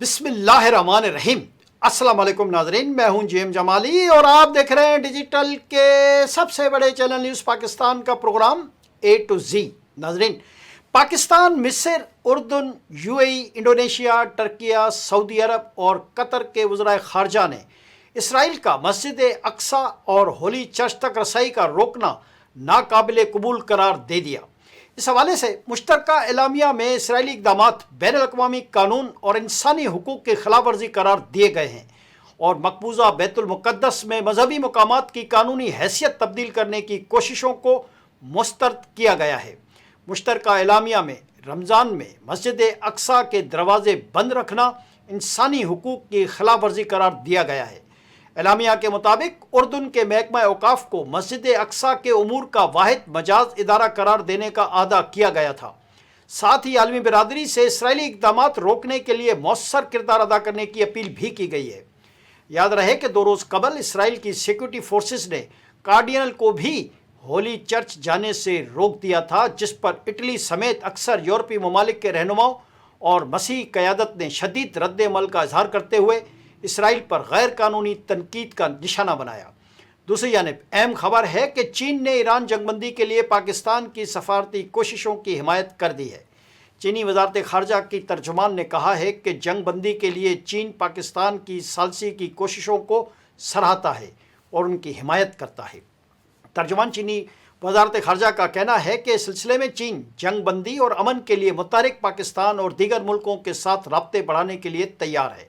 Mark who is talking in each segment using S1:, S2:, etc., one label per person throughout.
S1: بسم اللہ الرحمن الرحیم۔ السلام علیکم ناظرین، میں ہوں جیم جمالی اور آپ دیکھ رہے ہیں ڈیجیٹل کے سب سے بڑے چینل نیوز پاکستان کا پروگرام اے ٹو زی۔ ناظرین، پاکستان، مصر، اردن، یو اے ای، انڈونیشیا، ترکیہ، سعودی عرب اور قطر کے وزرائے خارجہ نے اسرائیل کا مسجد اقصی اور ہولی چرچ تک رسائی کا روکنا ناقابل قبول قرار دے دیا۔ اس حوالے سے مشترکہ اعلامیہ میں اسرائیلی اقدامات بین الاقوامی قانون اور انسانی حقوق کی خلاف ورزی قرار دیے گئے ہیں اور مقبوضہ بیت المقدس میں مذہبی مقامات کی قانونی حیثیت تبدیل کرنے کی کوششوں کو مسترد کیا گیا ہے۔ مشترکہ اعلامیہ میں رمضان میں مسجد اقصی کے دروازے بند رکھنا انسانی حقوق کی خلاف ورزی قرار دیا گیا ہے۔ اعلامیہ کے مطابق اردن کے محکمہ اوقاف کو مسجد اقصی کے امور کا واحد مجاز ادارہ قرار دینے کا عہدہ کیا گیا تھا۔ ساتھ ہی عالمی برادری سے اسرائیلی اقدامات روکنے کے لیے مؤثر کردار ادا کرنے کی اپیل بھی کی گئی ہے۔ یاد رہے کہ 2 روز قبل اسرائیل کی سیکورٹی فورسز نے کارڈینل کو بھی ہولی چرچ جانے سے روک دیا تھا، جس پر اٹلی سمیت اکثر یورپی ممالک کے رہنماؤں اور مسیحی قیادت نے شدید رد عمل کا اظہار کرتے ہوئے اسرائیل پر غیر قانونی تنقید کا نشانہ بنایا۔ دوسری جانب اہم خبر ہے کہ چین نے ایران جنگ بندی کے لیے پاکستان کی سفارتی کوششوں کی حمایت کر دی ہے۔ چینی وزارت خارجہ کی ترجمان نے کہا ہے کہ جنگ بندی کے لیے چین پاکستان کی ثالثی کی کوششوں کو سراہتا ہے اور ان کی حمایت کرتا ہے۔ ترجمان چینی وزارت خارجہ کا کہنا ہے کہ اس سلسلے میں چین جنگ بندی اور امن کے لیے متحرک پاکستان اور دیگر ملکوں کے ساتھ رابطے بڑھانے کے لیے تیار ہے۔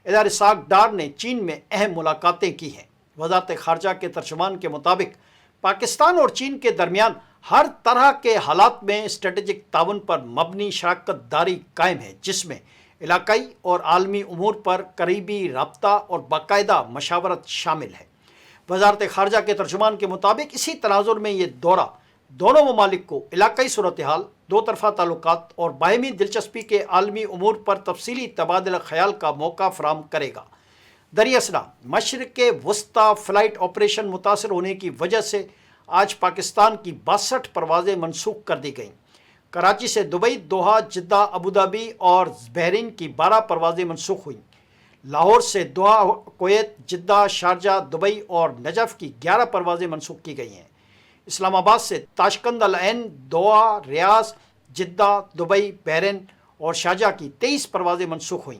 S1: ادارہ اسحاق ڈار نے چین میں اہم ملاقاتیں کی ہیں۔ وزارت خارجہ کے ترجمان کے مطابق پاکستان اور چین کے درمیان ہر طرح کے حالات میں اسٹریٹجک تعاون پر مبنی شراکت داری قائم ہے، جس میں علاقائی اور عالمی امور پر قریبی رابطہ اور باقاعدہ مشاورت شامل ہے۔ وزارت خارجہ کے ترجمان کے مطابق اسی تناظر میں یہ دورہ دونوں ممالک کو علاقائی صورتحال، 2 طرفہ تعلقات اور باہمی دلچسپی کے عالمی امور پر تفصیلی تبادلہ خیال کا موقع فراہم کرے گا۔ دریں اثنا مشرق وسطی فلائٹ آپریشن متاثر ہونے کی وجہ سے آج پاکستان کی 62 پروازیں منسوخ کر دی گئیں۔ کراچی سے دبئی، دوحہ، جدہ، ابوظہبی اور بحرین کی 12 پروازیں منسوخ ہوئیں۔ لاہور سے Doha, Kuwait, Jeddah, Sharjah, Dubai اور نجف کی 11 پروازیں منسوخ کی گئی ہیں۔ اسلام آباد سے تاشقند، العین، دوحہ، ریاض، جدہ، دبئی، بحرین اور شارجہ کی 23 پروازیں منسوخ ہوئیں۔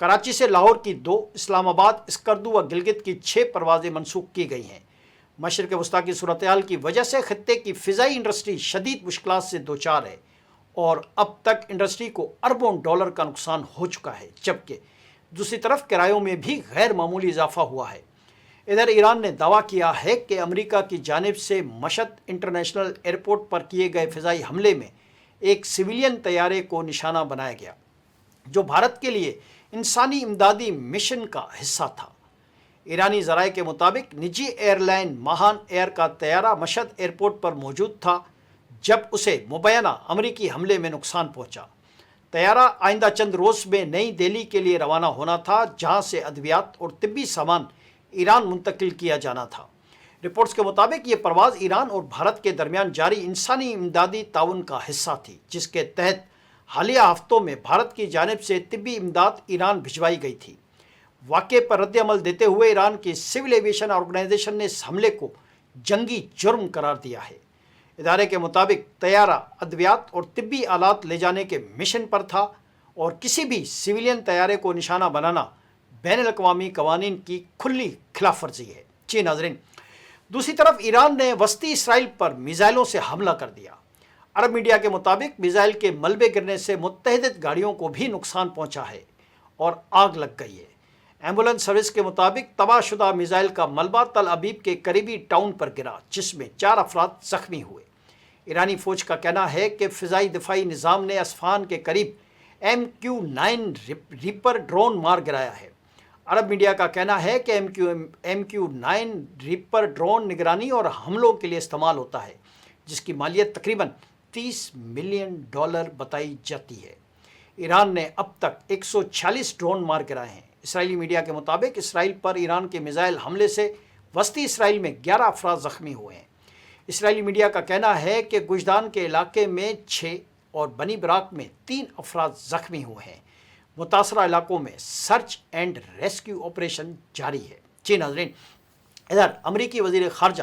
S1: کراچی سے لاہور کی 2، اسلام آباد، اسکردو و گلگت کی 6 پروازیں منسوخ کی گئی ہیں۔ مشرق وسطیٰ کی صورتحال کی وجہ سے خطے کی فضائی انڈسٹری شدید مشکلات سے دوچار ہے اور اب تک انڈسٹری کو اربوں ڈالر کا نقصان ہو چکا ہے، جبکہ دوسری طرف کرایوں میں بھی غیر معمولی اضافہ ہوا ہے۔ ادھر ایران نے دعویٰ کیا ہے کہ امریکہ کی جانب سے مشہد انٹرنیشنل ایئرپورٹ پر کیے گئے فضائی حملے میں ایک سویلین طیارے کو نشانہ بنایا گیا، جو بھارت کے لیے انسانی امدادی مشن کا حصہ تھا۔ ایرانی ذرائع کے مطابق نجی ایئر لائن ماہان ایئر کا طیارہ مشہد ایئرپورٹ پر موجود تھا جب اسے مبینہ امریکی حملے میں نقصان پہنچا۔ طیارہ آئندہ چند روز میں نئی دہلی کے لیے روانہ ہونا تھا، جہاں سے ادویات اور طبی سامان ایران منتقل کیا جانا تھا۔ رپورٹس کے مطابق یہ پرواز ایران اور بھارت کے درمیان جاری انسانی امدادی تعاون کا حصہ تھی، جس کے تحت حالیہ ہفتوں میں بھارت کی جانب سے طبی امداد ایران بھجوائی گئی تھی۔ واقعے پر رد عمل دیتے ہوئے ایران کی سول ایویشن آرگنائزیشن نے اس حملے کو جنگی جرم قرار دیا ہے۔ ادارے کے مطابق طیارہ ادویات اور طبی آلات لے جانے کے مشن پر تھا اور کسی بھی سویلین طیارے کو نشانہ بنانا بین الاقوامی قوانین کی کھلی خلاف ورزی ہے۔ جی ناظرین، دوسری طرف ایران نے وسطی اسرائیل پر میزائلوں سے حملہ کر دیا۔ عرب میڈیا کے مطابق میزائل کے ملبے گرنے سے متعدد گاڑیوں کو بھی نقصان پہنچا ہے اور آگ لگ گئی ہے۔ ایمبولینس سروس کے مطابق تباہ شدہ میزائل کا ملبہ تل ابیب کے قریبی ٹاؤن پر گرا، جس میں 4 افراد زخمی ہوئے۔ ایرانی فوج کا کہنا ہے کہ فضائی دفاعی نظام نے اصفہان کے قریب MQ-9 ریپر ڈرون مار گرایا ہے۔ عرب میڈیا کا کہنا ہے کہ MQ-9 ریپر ڈرون نگرانی اور حملوں کے لیے استعمال ہوتا ہے، جس کی مالیت تقریباً $30 ملین بتائی جاتی ہے۔ ایران نے اب تک 146 ڈرون مار گرائے ہیں۔ اسرائیلی میڈیا کے مطابق اسرائیل پر ایران کے میزائل حملے سے وسطی اسرائیل میں 11 افراد زخمی ہوئے ہیں۔ اسرائیلی میڈیا کا کہنا ہے کہ گوشدان کے علاقے میں 6 اور بنی براق میں 3 افراد زخمی ہوئے ہیں۔ متاثرہ علاقوں میں سرچ اینڈ ریسکیو آپریشن جاری ہے۔ جی ناظرین، ادھر امریکی وزیر خارجہ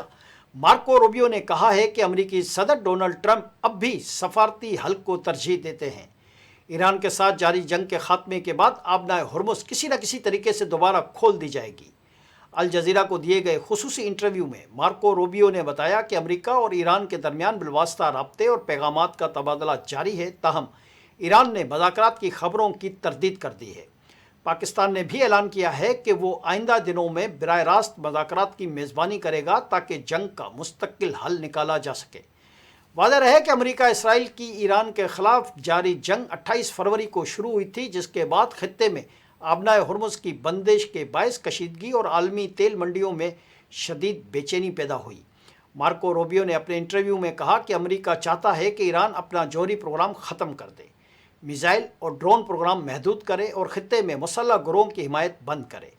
S1: مارکو روبیو نے کہا ہے کہ امریکی صدر ڈونلڈ ٹرمپ اب بھی سفارتی حل کو ترجیح دیتے ہیں۔ ایران کے ساتھ جاری جنگ کے خاتمے کے بعد آبنائے ہرمز کسی نہ کسی طریقے سے دوبارہ کھول دی جائے گی۔ الجزیرہ کو دیے گئے خصوصی انٹرویو میں مارکو روبیو نے بتایا کہ امریکہ اور ایران کے درمیان بالواسطہ رابطے اور پیغامات کا تبادلہ جاری ہے، تاہم ایران نے مذاکرات کی خبروں کی تردید کر دی ہے۔ پاکستان نے بھی اعلان کیا ہے کہ وہ آئندہ دنوں میں براہ راست مذاکرات کی میزبانی کرے گا تاکہ جنگ کا مستقل حل نکالا جا سکے۔ واضح رہے کہ امریکہ اسرائیل کی ایران کے خلاف جاری جنگ 28 فروری کو شروع ہوئی تھی، جس کے بعد خطے میں آبنائے ہرمز کی بندش کے باعث کشیدگی اور عالمی تیل منڈیوں میں شدید بے چینی پیدا ہوئی۔ مارکو روبیو نے اپنے انٹرویو میں کہا کہ امریکہ چاہتا ہے کہ ایران اپنا جوہری پروگرام ختم کر دے، میزائل اور ڈرون پروگرام محدود کرے اور خطے میں مسلح گروہوں کی حمایت بند کرے۔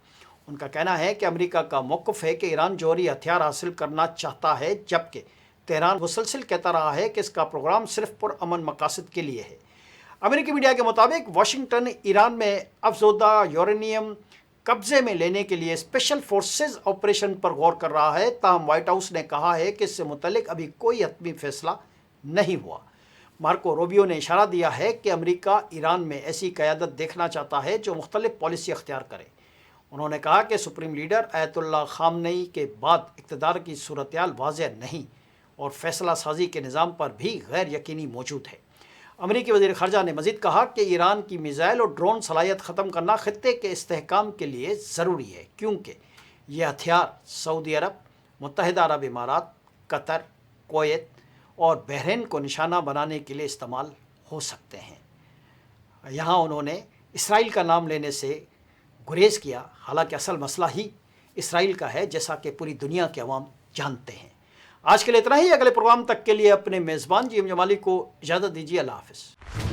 S1: ان کا کہنا ہے کہ امریکہ کا موقف ہے کہ ایران جوہری ہتھیار حاصل کرنا چاہتا ہے، جبکہ تہران مسلسل کہتا رہا ہے کہ اس کا پروگرام صرف پرامن مقاصد کے لیے ہے۔ امریکی میڈیا کے مطابق واشنگٹن ایران میں افزودہ یورینیم قبضے میں لینے کے لیے اسپیشل فورسز آپریشن پر غور کر رہا ہے، تاہم وائٹ ہاؤس نے کہا ہے کہ اس سے متعلق ابھی کوئی حتمی فیصلہ نہیں ہوا۔ مارکو روبیو نے اشارہ دیا ہے کہ امریکہ ایران میں ایسی قیادت دیکھنا چاہتا ہے جو مختلف پالیسی اختیار کرے۔ انہوں نے کہا کہ سپریم لیڈر آیت اللہ خامنئی کے بعد اقتدار کی صورتحال واضح نہیں اور فیصلہ سازی کے نظام پر بھی غیر یقینی موجود ہے۔ امریکی وزیر خارجہ نے مزید کہا کہ ایران کی میزائل اور ڈرون صلاحیت ختم کرنا خطے کے استحکام کے لیے ضروری ہے، کیونکہ یہ ہتھیار سعودی عرب، متحدہ عرب امارات، قطر، کویت اور بحرین کو نشانہ بنانے کے لیے استعمال ہو سکتے ہیں۔ یہاں انہوں نے اسرائیل کا نام لینے سے گریز کیا، حالانکہ اصل مسئلہ ہی اسرائیل کا ہے، جیسا کہ پوری دنیا کے عوام جانتے ہیں۔ آج کے لیے اتنا ہی۔ اگلے پروگرام تک کے لیے اپنے میزبان جی ایم جمالی کو اجازت دیجیے۔ اللہ حافظ۔